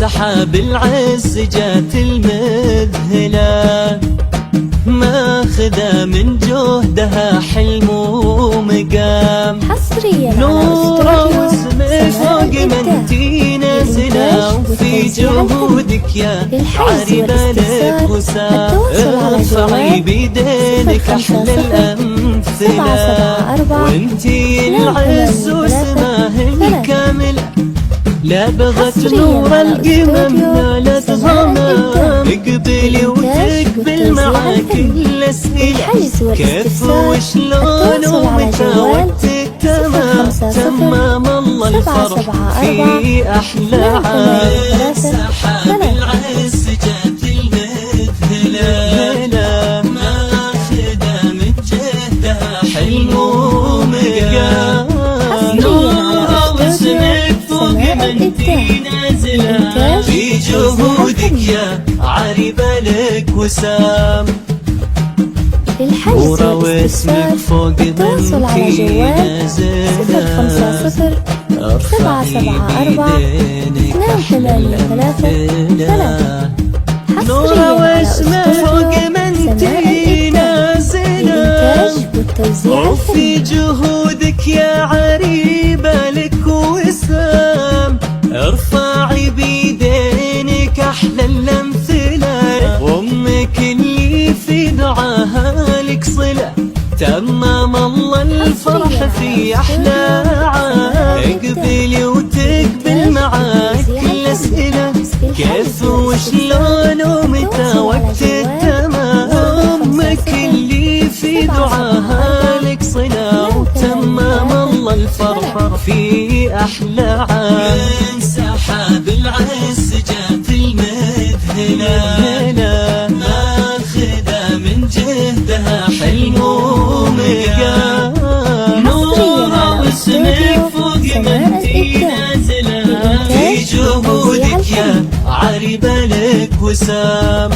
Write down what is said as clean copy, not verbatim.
سحاب العز جات المذهلة، ماخذة من جهدها حلم ومقام. حصريا نورة واسمك فوق منتي نازلة، وفي جهودك يا عريبة لك وسام. ارفعي بيدينك أحلى الأمثلة، وانتي العز وسماه الكاملة. لا بغت نور القمم نالت غمام، اقبلي وتقبل معاك الأسئلة، كيف وشلون ومتى وقتك تمام. تمام الله الفرح في أحلى عام. سحاب العز جات المذهلة، ماخذة من جهدها حلم ومقام. نورة واسمك فوق منتي نازلة، في جهودك يا عريبة لك وسام. نورة واسمك فوق منتي نازلة، ارفعي بيدينك أحلى الأمثلة. نورة واسمك فوق منتي نازلة، وفي جهودك يا عريبة لك وسام. ارفعي بيدينك أحلى الأمثلة، وأمك اللي في دعاها لك صلة. تمام الله الفرح في أحلى عام، اقبلي وتقبل معاك الأسئلة، كيف وشلون ومتى وقت التمام. أمك اللي في دعاها لك صلة، وتمام الله الفرح في أحلى عام. من سحاب العز جات المذهلة، ماخذة من جهدها حلم ومقام. نورة واسمك فوق منتي نازلة، في جهودك يا عريبة لك وسام.